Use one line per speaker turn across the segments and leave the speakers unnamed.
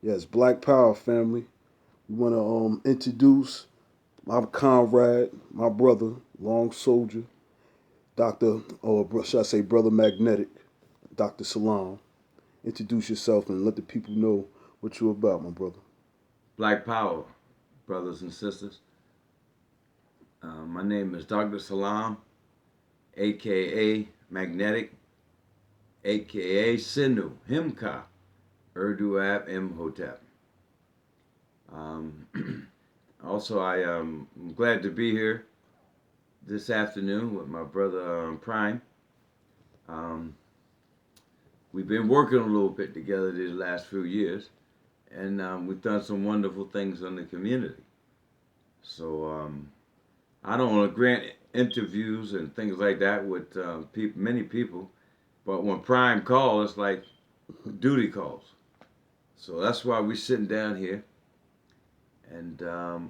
Yes, Black Power family. We want to introduce my comrade, my brother, long soldier, Doctor, or should I say, Brother Magnetic, Doctor Salaam. Introduce yourself and let the people know what you're about, my brother.
Black Power, brothers and sisters. My name is Dr. Salaam, aka Magnetic, aka Sinu, Himka, Urdu Imhotep. Also, I am glad to be here this afternoon with my brother Prime. Um, we've been working a little bit together these last few years, and we've done some wonderful things in the community. So I don't want to grant interviews and things like that with many people, but when Prime calls, it's like duty calls. So that's why we're sitting down here, and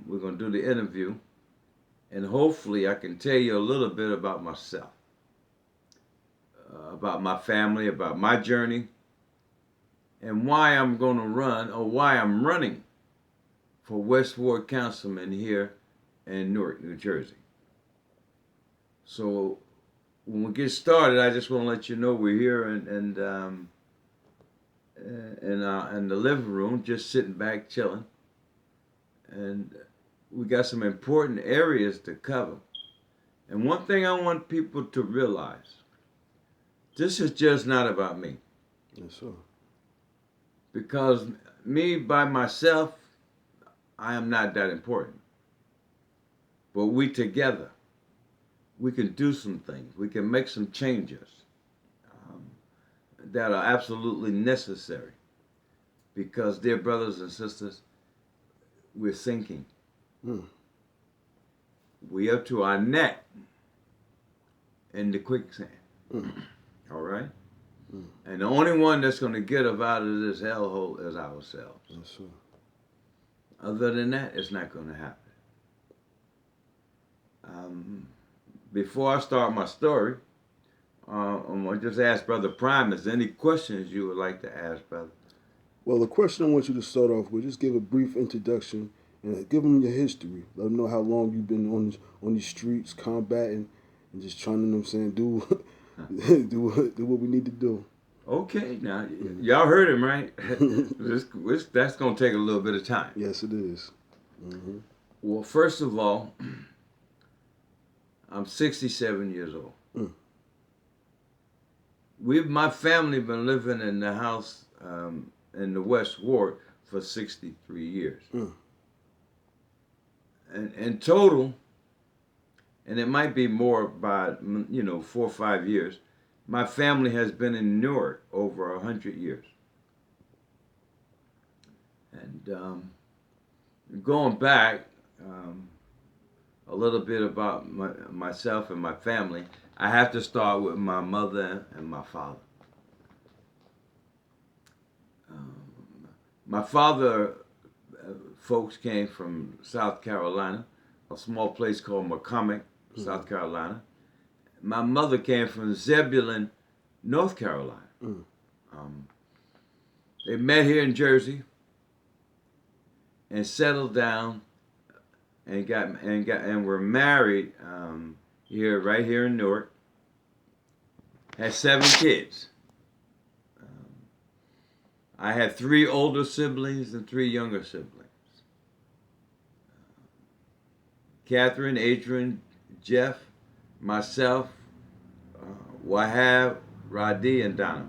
we're going to do the interview, and hopefully I can tell you a little bit about myself, about my family, about my journey, and why I'm going to run or why I'm running for westward councilman here in Newark, New Jersey. So when we get started, I just want to let you know we're here in the living room, just sitting back, chilling, and we got some important areas to cover. And one thing I want people to realize: this is just not about me,
Yes, sir.
because me by myself, I am not that important. But we together, we can do some things. We can make some changes um, that are absolutely necessary. Because, dear brothers and sisters, we're sinking.
Mm.
We up to our neck in the quicksand.
Mm.
All right?
Mm.
And the only one that's going to get us out of this hellhole is ourselves.
Yes, sir.
Other than that, it's not going to happen. Um, Before I start my story, I'm going to just ask Brother Prime, is there any questions you would like to ask, brother?
Well, the question I want you to start off with, just give a brief introduction and give them your history. Let them know how long you've been on these streets combating and just trying to, you know what I'm saying, do do what we need to do.
Okay, now,
Mhm.
y'all heard him, right? That's going to take a little bit of time.
Yes, it is. Mm-hmm.
Well, first of all, I'm 67 years old.
Mm.
My family, been living in the house in the West Ward for 63 years.
Mm.
And in total, and it might be more by 4 or 5 years, my family has been in Newark over 100 years. And going back um, a little bit about myself and my family, I have to start with my mother and my father. My father folks came from South Carolina, a small place called McCormick,
Mm.
South Carolina. My mother came from Zebulon, North Carolina.
Mm.
Um, they met here in Jersey and settled down and were married here, right here in Newark. Had 7 kids. Um, I had 3 older siblings and 3 younger siblings. Catherine, Adrian, Jeff, myself, Wahab, Radi, and Donna.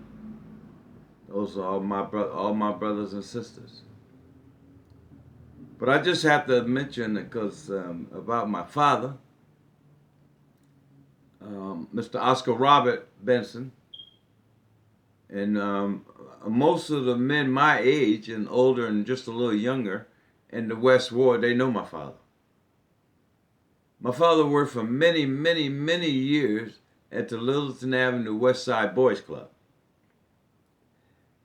Those are all my brothers and sisters. But I just have to mention, because about my father, Mr. Oscar Robert Benson, and most of the men my age and older and just a little younger in the West Ward, they know my father. My father worked for many, many, many years at the Littleton Avenue West Side Boys Club.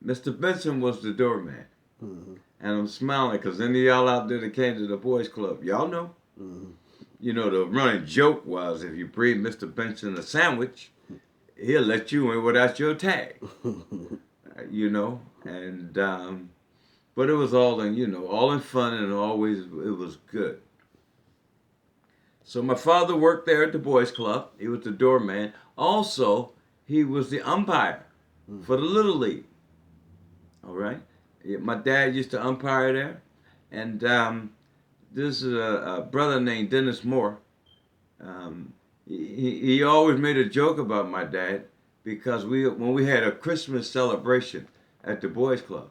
Mr. Benson was the doorman.
Mm-hmm.
And I'm smiling because any of y'all out there that came to the boys club, y'all know.
Mm-hmm.
You know, the running joke was if you bring Mr. Benson a sandwich, he'll let you in without your tag. You know, and But it was all in, all in fun, and always it was good. So my father worked there at the boys club. He was the doorman. Also, he was the umpire for the little league. All right. Yeah, my dad used to umpire there, and this is a brother named Dennis Moore. He always made a joke about my dad because when we had a Christmas celebration at the boys club,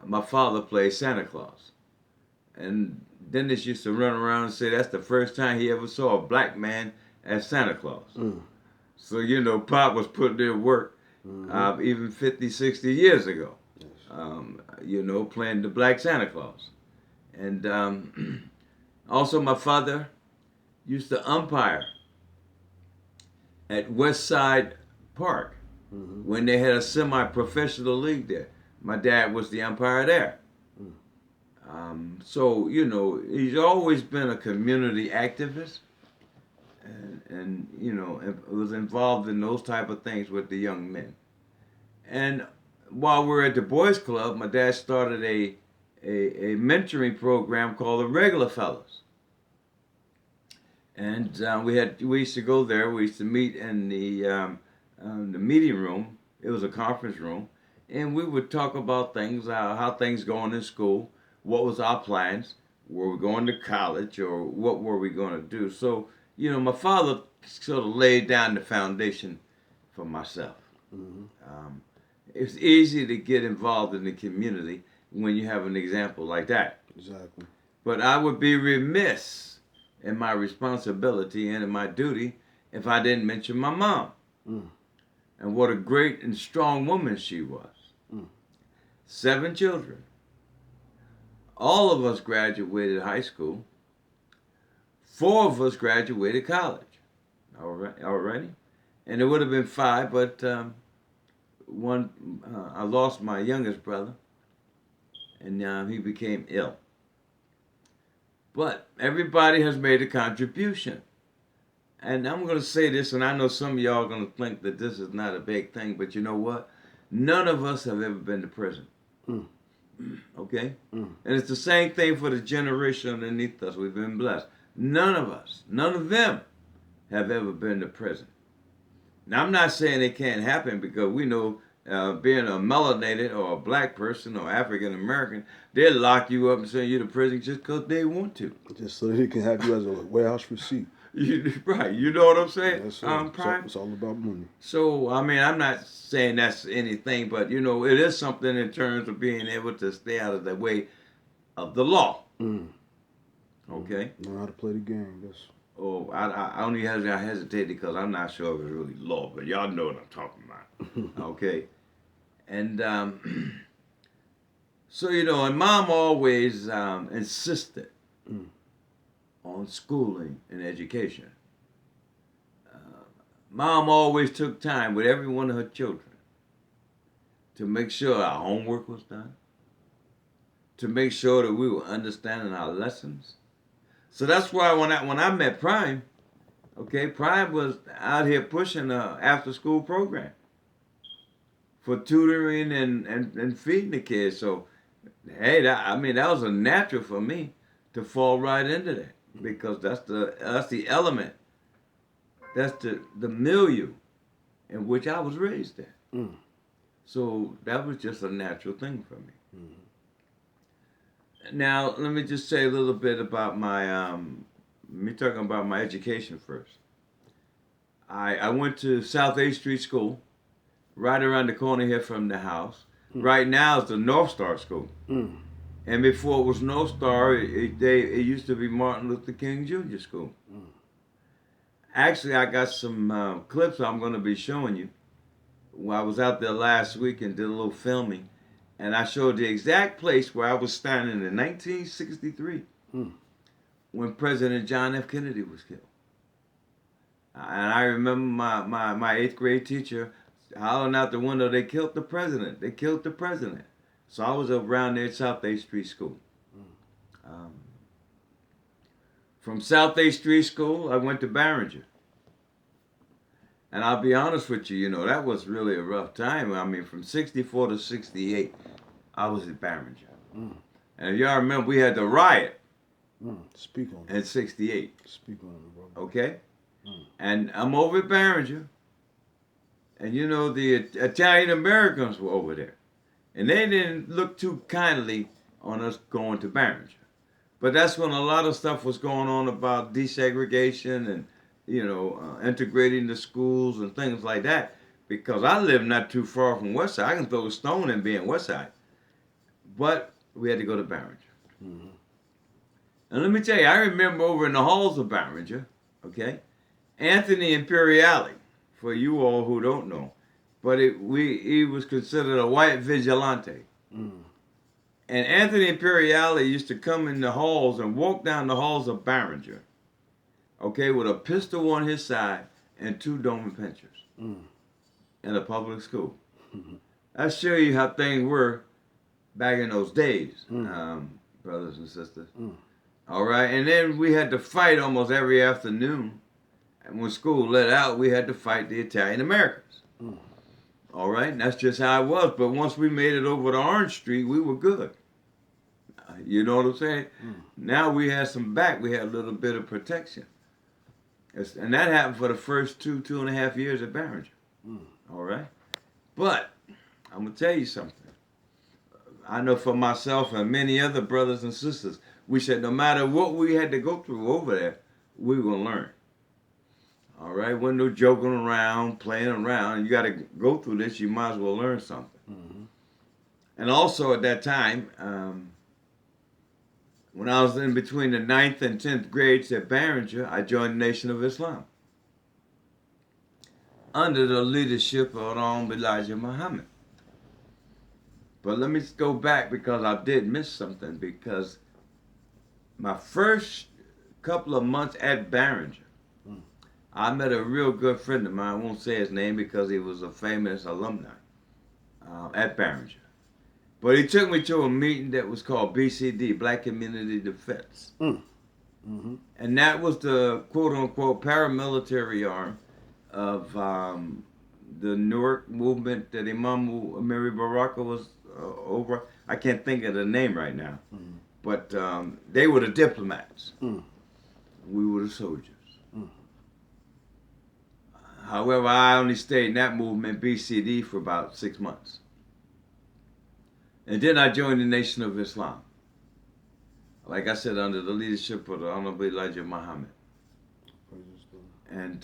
my father played Santa Claus, and Dennis used to run around and say that's the first time he ever saw a black man as Santa Claus. So Pop was putting in work even 50, 60 years ago. Playing the black Santa Claus, and also my father used to umpire at Westside Park when they had a semi-professional league there. My dad was the umpire there. So he's always been a community activist, and was involved in those type of things with the young men. And while we were at the boys club, my dad started a mentoring program called the Regular Fellows. And we used to go there. We used to meet in the meeting room. It was a conference room, and we would talk about things, how things going in school, what was our plans, were we going to college, or what were we going to do. So my father sort of laid down the foundation for myself. It's easy to get involved in the community when you have an example like that.
Exactly.
But I would be remiss in my responsibility and in my duty if I didn't mention my mom. And what a great and strong woman she was. 7 children. All of us graduated high school. 4 of us graduated college already. And it would have been 5, but I lost my youngest brother, and he became ill. But everybody has made a contribution. And I'm going to say this, and I know some of y'all are going to think that this is not a big thing, but you know what? None of us have ever been to prison. Okay? And it's the same thing for the generation underneath us. We've been blessed. None of us, none of them have ever been to prison. Now, I'm not saying it can't happen, because we know being a melanated or a black person or African American, they'll lock you up and send you to prison just because they want to.
Just so he can have you as a warehouse receipt.
Right, you know what I'm saying?
Yes,
Prime?
it's all about money.
So, I mean, I'm not saying that's anything, but it is something in terms of being able to stay out of the way of the law. Okay?
Know how to play the game, yes.
Oh, I only hesitate because I'm not sure if it's really law, but y'all know what I'm talking about. Okay? And so, and Mom always insisted on schooling and education. Mom always took time with every one of her children to make sure our homework was done, to make sure that we were understanding our lessons. So that's why when I met Prime, okay, Prime was out here pushing an after-school program for tutoring and feeding the kids. So, hey, that was a natural for me to fall right into that, because that's the element, that's the milieu in which I was raised in. So that was just a natural thing for me. Now, let me just say a little bit about me talking about my education first. I went to South 8th Street School, right around the corner here from the house. Right now it's the North Star School. And before it was North Star, it used to be Martin Luther King Jr. School. Actually, I got some clips I'm going to be showing you. Well, I was out there last week and did a little filming, and I showed the exact place where I was standing in 1963 when President John F. Kennedy was killed. And I remember my 8th grade teacher hollering out the window, "They killed the president! They killed the president!" So I was around there at South 8th Street School. From South 8th Street School, I went to Barringer. And I'll be honest with you, that was really a rough time. I mean, from 64 to 68, I was at Barringer.
Mm.
And if y'all remember, we had the riot
Speak on it.
in '68.
Speak on it, brother.
Okay?
Mm.
And I'm over at Barringer. And you know, the Italian Americans were over there. And they didn't look too kindly on us going to Barringer. But that's when a lot of stuff was going on about desegregation and, integrating the schools and things like that. Because I live not too far from Westside. I can throw a stone and be in Westside. But we had to go to Barringer.
Mm-hmm.
And let me tell you, I remember over in the halls of Barringer, okay, Anthony Imperiale, for you all who don't know, but he was considered a white vigilante.
Mm.
And Anthony Imperiale used to come in the halls and walk down the halls of Barringer, okay, with a pistol on his side and 2 Doman pinchers
Mm.
in a public school.
Mm-hmm.
That show you how things were back in those days,
Mm.
brothers and sisters.
Mm.
All right, and then we had to fight almost every afternoon. And when school let out, we had to fight the Italian Americans.
Mm.
All right, and that's just how it was. But once we made it over to Orange Street, we were good. You know what I'm saying?
Mm.
Now we had some back. We had a little bit of protection. And that happened for the first 2.5 years at Barringer.
Mm.
All right? But I'm going to tell you something. I know for myself and many other brothers and sisters, we said no matter what we had to go through over there, we were going to learn. All right? Wasn't no joking around, playing around. You got to go through this. You might as well learn something.
Mm-hmm.
And also at that time, when I was in between the 9th and 10th grades at Barringer, I joined the Nation of Islam under the leadership of Elijah Muhammad. But let me go back because I did miss something, because my first couple of months at Barringer, I met a real good friend of mine. I won't say his name because he was a famous alumni at Barringer. But he took me to a meeting that was called BCD, Black Community Defense.
Mm. Mm-hmm.
And that was the quote-unquote paramilitary arm of the Newark movement that Imam Mary Baraka was over. I can't think of the name right now.
Mm.
But they were the diplomats.
Mm.
We were the soldiers.
Mm.
However, I only stayed in that movement, BCD, for about 6 months. And then I joined the Nation of Islam. Like I said, under the leadership of the Honorable Elijah Muhammad. And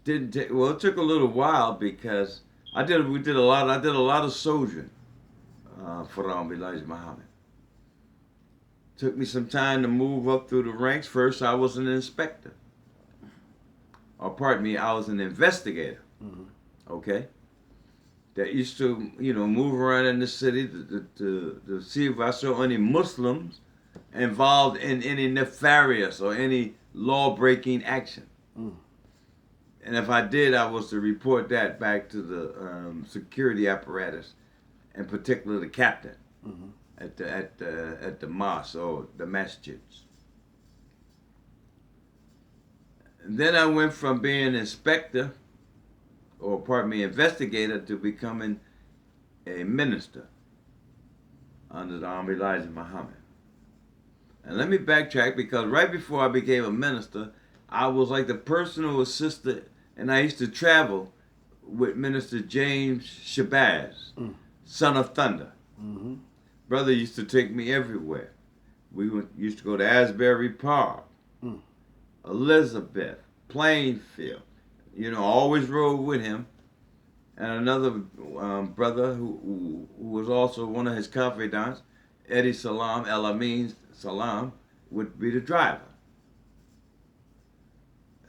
it took a little while because I did a lot of soldiering for the Honorable Elijah Muhammad. Took me some time to move up through the ranks. First, I was an inspector. Or pardon me, I was an investigator.
Mm-hmm.
Okay? That used to, move around in the city to see if I saw any Muslims involved in any nefarious or any law-breaking action.
Mm.
And if I did, I was to report that back to the security apparatus, in particular the captain
Mm-hmm.
at the mosque or the masjids. And then I went from being inspector, or pardon me, investigator, to becoming a minister under the Honorable Elijah Muhammad. And let me backtrack, because right before I became a minister, I was like the personal assistant, and I used to travel with Minister James Shabazz, Son of Thunder.
Mm-hmm.
Brother used to take me everywhere. We used to go to Asbury Park, Elizabeth, Plainfield. Always rode with him. And another brother who was also one of his confidants, Eddie Salaam, El-Amin Salaam, would be the driver.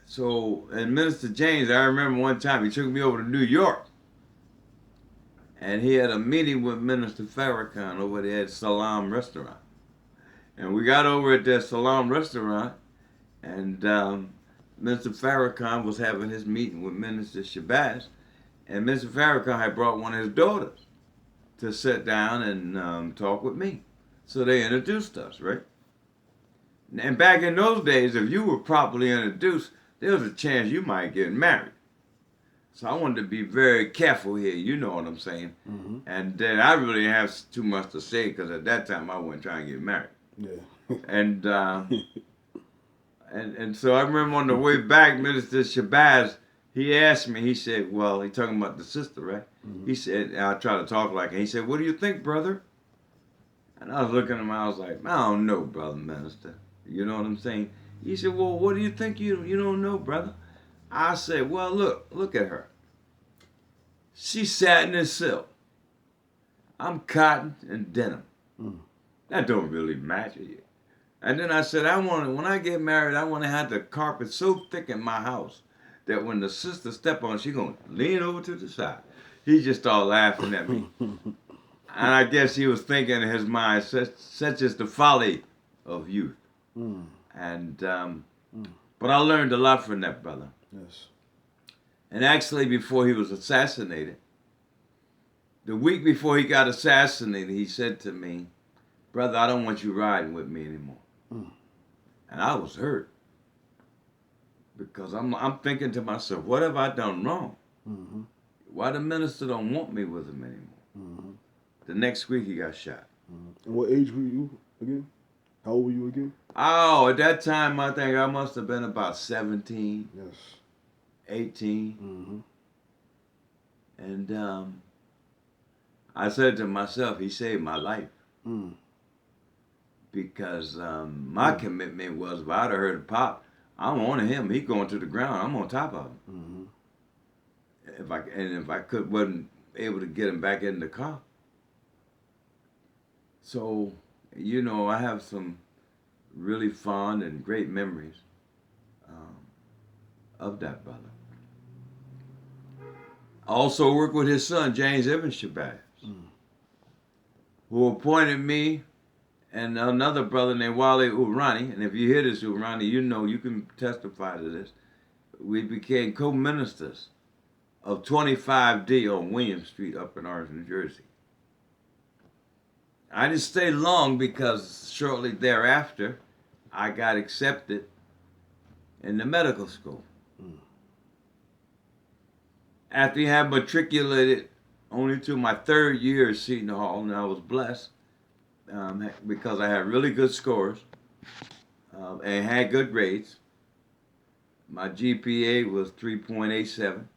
So, and Minister James, I remember one time he took me over to New York. And he had a meeting with Minister Farrakhan over there at Salaam restaurant. And we got over at that Salaam restaurant, and Minister Farrakhan was having his meeting with Minister Shabazz. And Mr. Farrakhan had brought one of his daughters to sit down and talk with me. So they introduced us, right? And back in those days, if you were properly introduced, there was a chance you might get married. So I wanted to be very careful here. You know what I'm saying?
Mm-hmm.
And then I really didn't have too much to say because at that time I wasn't trying to get married.
Yeah.
And and so I remember on the way back, Minister Shabazz, he asked me. He said, "Well, he talking about the sister, right?"
Mm-hmm.
He said, and I try to talk like him. He said, "What do you think, brother?" And I was looking at him. I was like, "I don't know, brother minister. You know what I'm saying?" He said, "Well, what do you think? You don't know, brother?" I said, "Well, look at her. She's satin and silk. I'm cotton and denim.
Mm.
That don't really match you." And then I said, when I get married, I want to have the carpet so thick in my house that when the sister step on, she gonna lean over to the side. He just started laughing at me. And I guess he was thinking in his mind, such is the folly of youth.
Mm.
And
Mm.
but I learned a lot from that brother.
Yes.
And actually, before he was assassinated, the week before he got assassinated, he said to me, "Brother, I don't want you riding with me anymore."
Mm.
And I was hurt because I'm thinking to myself, what have I done wrong?
Mm-hmm.
Why the minister don't want me with him anymore?
Mm-hmm.
The next week he got shot.
Mm-hmm. And what age were you again? How old were you again?
Oh, at that time I think I must have been about 17,
Yes.
18.
Mm-hmm.
And I said to myself, he saved my life.
Mm.
Because my
Mm.
commitment was, if I'd have heard a pop, I'm on him. He going to the ground. I'm on top of him.
Mm-hmm.
If I wasn't able to get him back in the car. So, I have some really fond and great memories um, of that brother. I also worked with his son, James Evans Shabazz,
Mm.
who appointed me and another brother named Wale Urani. And if you hear this, Urani, you can testify to this. We became co-ministers of 25D on William Street up in Orange, New Jersey. I didn't stay long because shortly thereafter, I got accepted in the medical school.
Mm.
After I had matriculated only to my third year at Seton Hall, and I was blessed because I had really good scores and had good grades. My GPA was 3.87.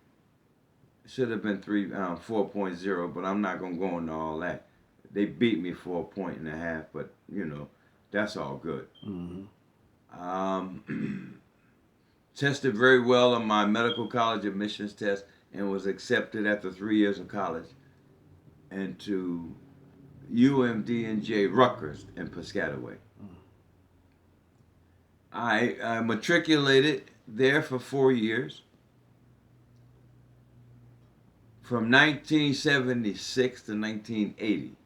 It should have been 4.0, but I'm not going to go into all that. They beat me for a point and a half, but that's all good.
Mm-hmm.
Tested very well on my medical college admissions test and was accepted after 3 years of college into UMD&J Rutgers in Piscataway. I matriculated there for 4 years, from 1976 to 1980.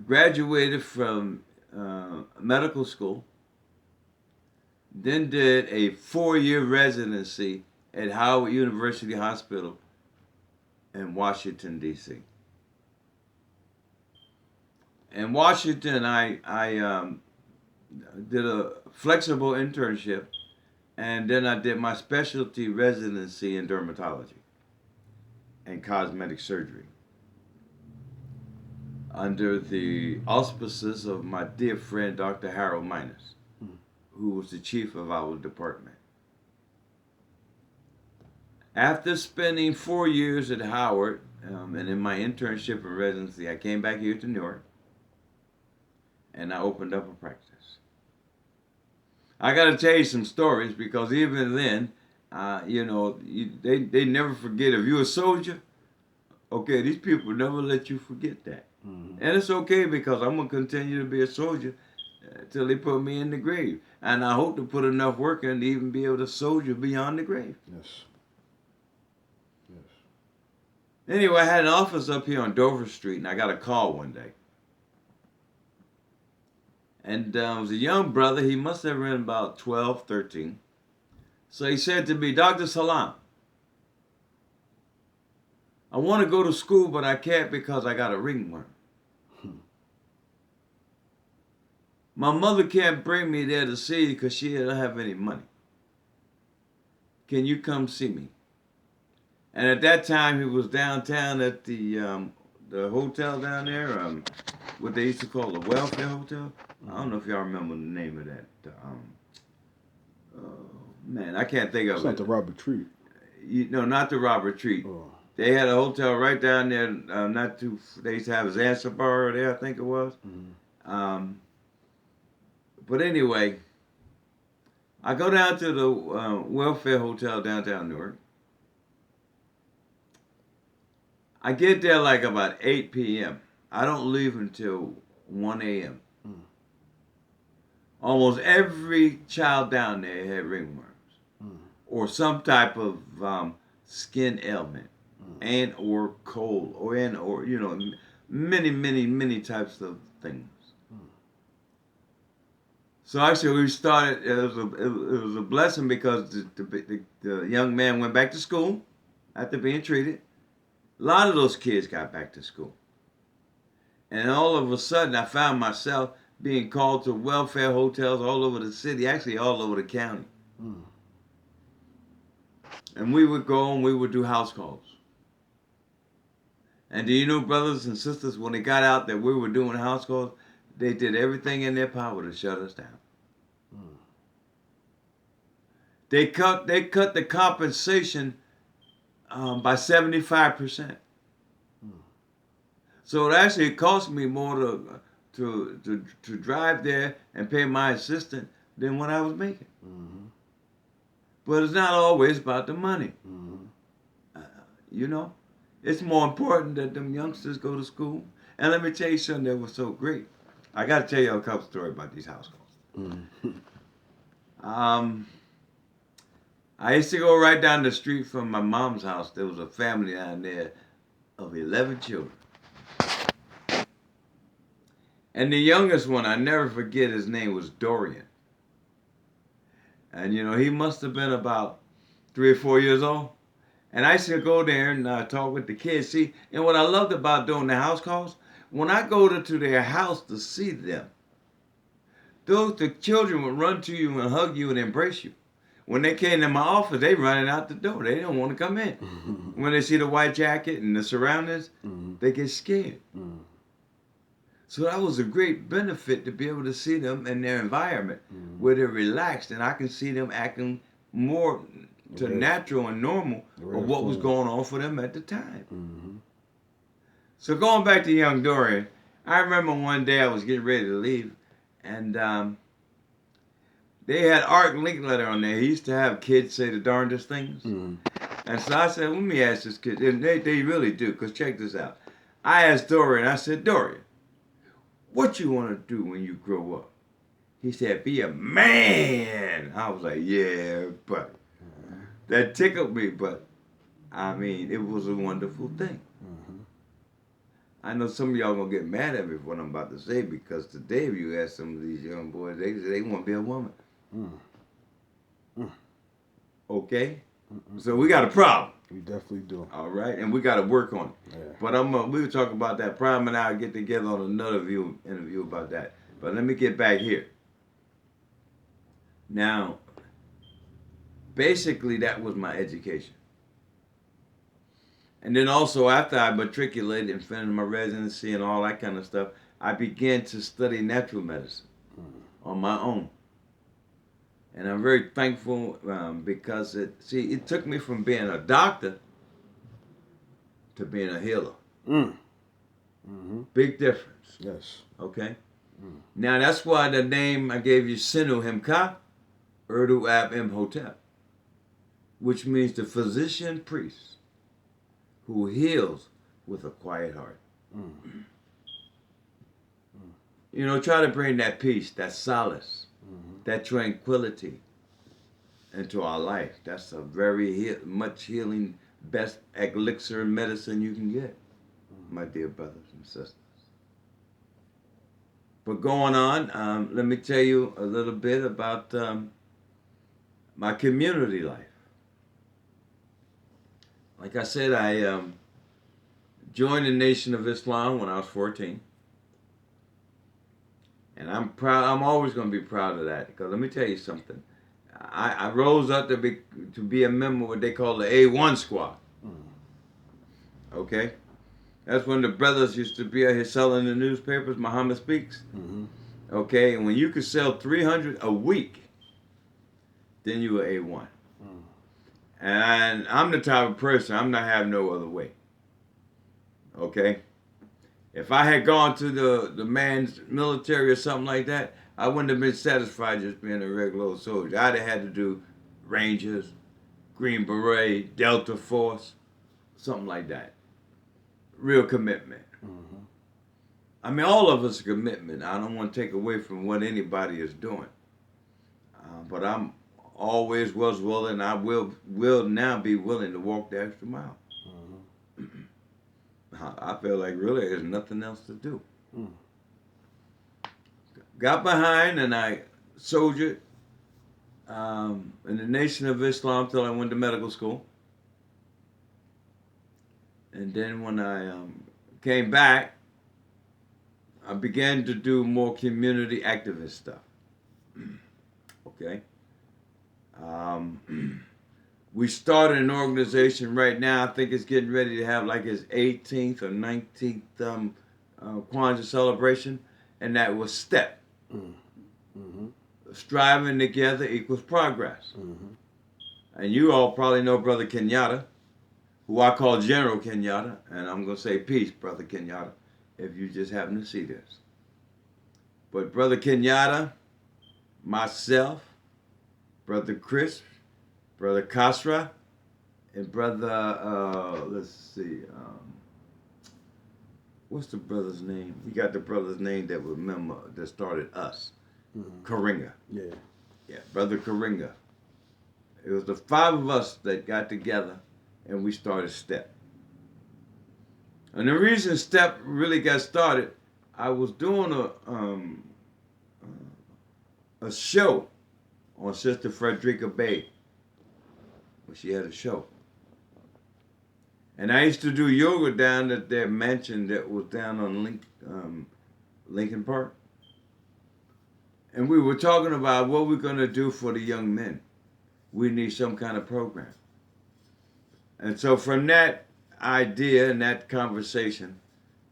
Graduated from medical school, then did a 4-year residency at Howard University Hospital in Washington, D.C. In Washington, I did a flexible internship, and then I did my specialty residency in dermatology and cosmetic surgery under the auspices of my dear friend Dr. Harold Minus, who was the chief of our department. After spending 4 years at Howard and in my internship and residency, I came back here to Newark and I opened up a practice. I got to tell you some stories because even then, they never forget. If you're a soldier, okay, these people never let you forget that.
Mm-hmm.
And it's okay because I'm going to continue to be a soldier till they put me in the grave. And I hope to put enough work in to even be able to soldier beyond the grave.
Yes. Yes.
Anyway, I had an office up here on Dover Street, and I got a call one day. And it was a young brother. He must have been about 12, 13. So he said to me, "Dr. Salaam, I want to go to school, but I can't because I got a ringworm. My mother can't bring me there to see you because she doesn't have any money. can you come see me? And at that time, he was downtown at the hotel down there, what they used to call the Welfare Hotel. I don't know if y'all remember the name of that. Oh, man, I can't think
It's
of
not
it.
the Robert Treat.
No, not the Robert Treat.
Oh.
They had a hotel right down there, not too. They used to have a Zanzibar there, I think it was.
Mm-hmm.
But anyway, I go down to the Welfare Hotel downtown Newark. I get there like about 8 p.m. I don't leave until 1 a.m.
Mm.
Almost every child down there had ringworms
Mm.
or some type of skin ailment,
Mm.
and or cold, or many types of things.
Mm.
So actually, we started. It was a blessing because the young man went back to school after being treated. A lot of those kids got back to school. And all of a sudden, I found myself being called to welfare hotels all over the city, actually all over the county.
Mm.
And we would go and we would do house calls. And do you know, brothers and sisters, when they got out that we were doing house calls, they did everything in their power to shut us down.
Mm.
They cut the compensation by 75%.
Mm.
So it actually cost me more to drive there and pay my assistant than what I was making.
Mm-hmm.
But it's not always about the money.
Mm-hmm.
Uh, you know, it's more important that them youngsters go to school. And let me tell you something that was so great. I got to tell you a couple stories about these house calls.
Mm-hmm.
I used to go right down the street from my mom's house. There was a family down there of 11 children. And the youngest one, I never forget, his name was Dorian. And he must have been about 3 or 4 years old. And I used to go there and talk with the kids. See, and what I loved about doing the house calls, when I go to their house to see them, the children would run to you and hug you and embrace you. When they came to my office, they running out the door. They don't want to come in.
Mm-hmm.
When they see the white jacket and the surroundings,
Mm-hmm.
they get scared.
Mm-hmm.
So that was a great benefit to be able to see them in their environment
Mm-hmm.
where they're relaxed and I can see them acting more to
Right.
natural and normal
Right.
of what was
Fun.
going on for them at the time.
Mm-hmm.
So going back to young Dorian, I remember one day I was getting ready to leave and they had Art Linkletter on there. He used to have kids say the darndest things.
Mm-hmm.
And so I said, let me ask this kid. And they really do, because check this out. I asked Dorian, I said, Dorian, what you want to do when you grow up? He said, be a man. I was like, yeah, but that tickled me, but I mean, it was a wonderful thing.
Mm-hmm.
I know some of y'all gonna get mad at me for what I'm about to say because today, if you ask some of these young boys, they want to be a woman.
Mm.
Okay?
Mm-mm.
So we got a problem.
We definitely do.
All right? And we got to work on it.
Yeah.
But we'll talk about that. Prime and I'll get together on another interview about that. But let me get back here. Now, basically, that was my education. And then also, after I matriculated and finished my residency and all that kind of stuff, I began to study natural medicine on my own. And I'm very thankful because it took me from being a doctor to being a healer.
Mm. Mm-hmm.
Big difference.
Yes.
Okay?
Mm.
Now, that's why the name I gave you, Sinu Himka, Urdu B.A.M.N.tv, which means the physician priest who heals with a quiet heart.
Mm.
Try to bring that peace, that solace, that tranquility into our life. That's a very much healing, best elixir and medicine you can get, my dear brothers and sisters. But going on, let me tell you a little bit about my community life. Like I said, I joined the Nation of Islam when I was 14. And I'm proud. I'm always going to be proud of that. Because let me tell you something. I rose up to be a member of what they call the A1 squad. Okay, that's when the brothers used to be out here selling the newspapers. Muhammad Speaks.
Mm-hmm.
Okay, and when you could sell 300 a week, then you were A1. And I'm the type of person, I'm not having no other way. Okay? If I had gone to the man's military or something like that, I wouldn't have been satisfied just being a regular old soldier. I'd have had to do Rangers, Green Beret, Delta Force, something like that. Real commitment.
Mm-hmm.
I mean, all of us are commitment. I don't want to take away from what anybody is doing. But I'm always was willing. I will now be willing to walk the extra mile. I feel like really there's nothing else to do.
Mm.
Got behind and I soldiered in the Nation of Islam till I went to medical school. And then when I came back, I began to do more community activist stuff. Okay. We started an organization right now. I think it's getting ready to have like its 18th or 19th Kwanzaa celebration, and that was STEP.
Mm-hmm.
Striving together equals progress.
Mm-hmm.
And you all probably know Brother Kenyatta, who I call General Kenyatta, and I'm going to say peace, Brother Kenyatta, if you just happen to see this. But Brother Kenyatta, myself, Brother Chris, Brother Kasra, and Brother, let's see, what's the brother's name? We got the brother's name that was member that started us, Karinga.
Yeah.
Yeah, Brother Karinga. It was the 5 of us that got together and we started STEP. And the reason STEP really got started, I was doing a show on Sister Frederica Bay when she had a show. And I used to do yoga down at their mansion that was down on Lincoln Park. And we were talking about what we're going to do for the young men. We need some kind of program. And so from that idea and that conversation,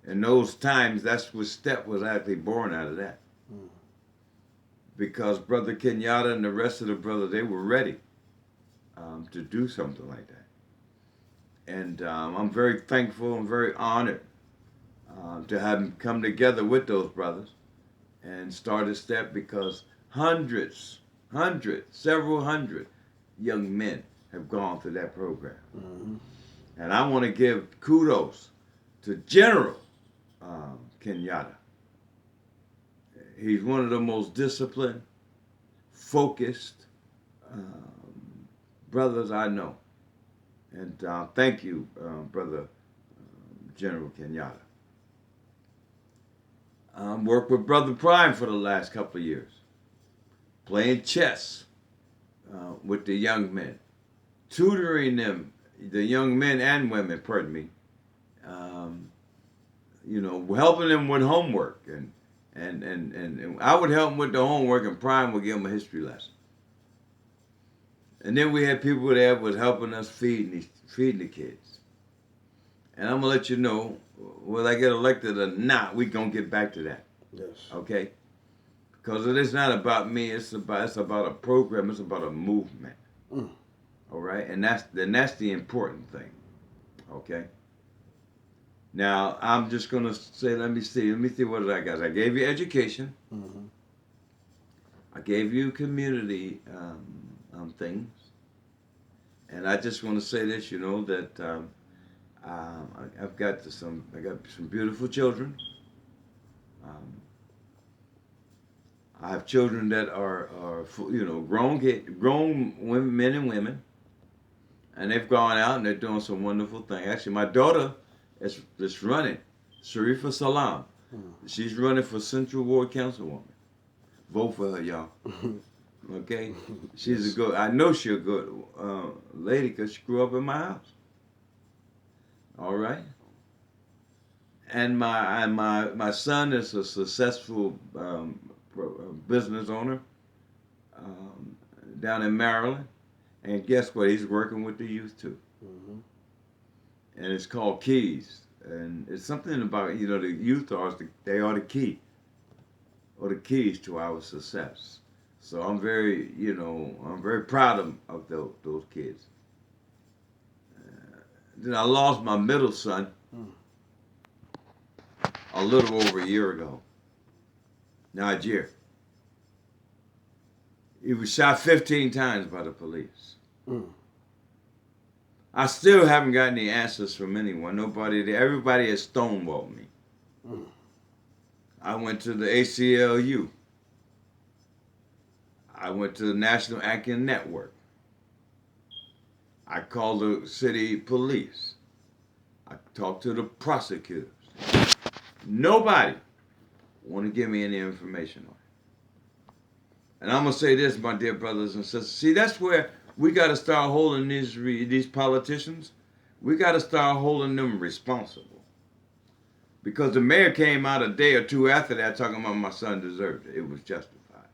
in those times, that's what STEP was actually born out of that. Because Brother Kenyatta and the rest of the brothers, they were ready to do something like that. And I'm very thankful and very honored to have come together with those brothers and start a STEP because several hundred young men have gone through that program.
Mm-hmm.
And I want to give kudos to General Kenyatta. He's one of the most disciplined, focused brothers I know. And thank you, Brother General Kenyatta. Worked with Brother Prime for the last couple of years, playing chess with the young men, tutoring them, the young men and women, pardon me, helping them with homework. And I would help them with the homework and Prime would give them a history lesson. And then we had people there was helping us feeding the kids. And I'm going to let you know, whether I get elected or not, we're going to get back to that.
Yes.
Okay? Because it is not about me, it's about a program, it's about a movement.
Mm.
All right? And that's the important thing. Okay? Now, I'm just going to say, let me see what I got. I gave you education.
Mm-hmm.
I gave you community things. And I just want to say this, that I've got some beautiful children. I have children that are grown women, men and women, and they've gone out and they're doing some wonderful things. Actually, my daughter is running, Sharifa Salaam. She's running for Central Ward Councilwoman. Vote for her, y'all. Okay, she's a good. I know she's a good lady because she grew up in my house. All right. And my son is a successful business owner. down in Maryland, and guess what? He's working with the youth too,
Mm-hmm.
and it's called Keys, and it's something about the youth they are the key or the keys to our success. So I'm very proud of those kids. Then I lost my middle son
Mm.
a little over a year ago. Niger. He was shot 15 times by the police.
Mm.
I still haven't gotten any answers from anyone. Everybody has stonewalled me.
Mm.
I went to the ACLU. I went to the National Acting Network. I called the city police. I talked to the prosecutors. Nobody want to give me any information on it. And I'm gonna say this, my dear brothers and sisters. See, that's where we got to start holding these politicians. We got to start holding them responsible. Because the mayor came out a day or two after that talking about my son deserved it. It was justified.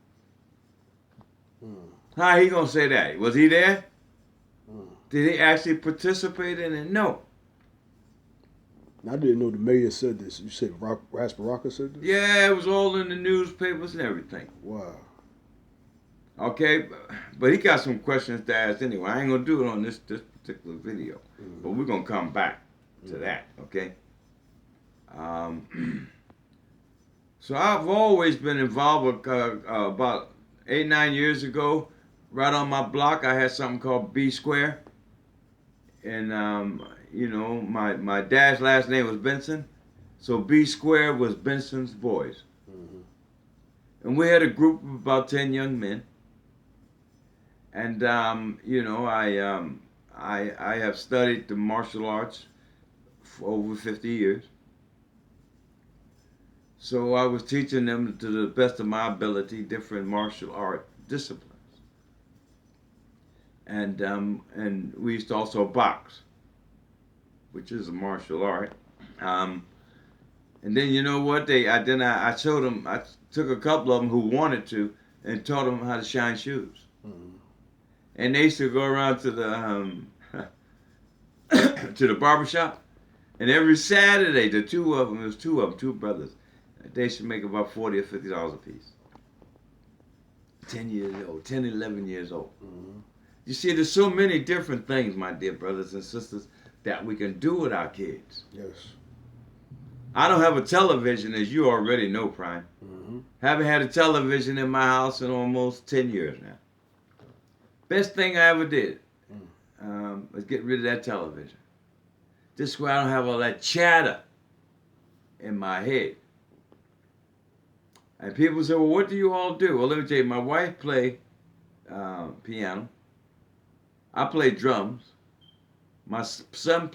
Mm.
How he gonna say that? Was he there?
Mm.
Did he actually participate in it? No.
I didn't know the mayor said this. You said Rasparaka said this?
Yeah, it was all in the newspapers and everything.
Wow.
Okay, but he got some questions to ask anyway. I ain't gonna do it on this particular video, but we're gonna come back to that. Okay. So I've always been involved with, about 8-9 years ago. Right on my block, I had something called B Square, and my dad's last name was Benson, so B Square was Benson's Boys,
Mm-hmm.
and we had a group of about 10 young men. And I have studied the martial arts for over 50 years. So I was teaching them to the best of my ability different martial art disciplines. And we used to also box, which is a martial art. And then you know what? I showed them. I took a couple of them who wanted to and taught them how to shine shoes.
Mm-hmm.
And they used to go around to the to the barbershop, and every Saturday, it was two of them, two brothers, they should make about $40 or $50 a piece. 10 years old, 10, 11 years old.
Mm-hmm.
You see, there's so many different things, my dear brothers and sisters, that we can do with our kids.
Yes.
I don't have a television, as you already know, Prime.
Mm-hmm.
Haven't had a television in my house in almost 10 years now. Best thing I ever did was get rid of that television. This way I don't have all that chatter in my head. And people say, well, what do you all do? Well, let me tell you, my wife plays piano. I play drums. My son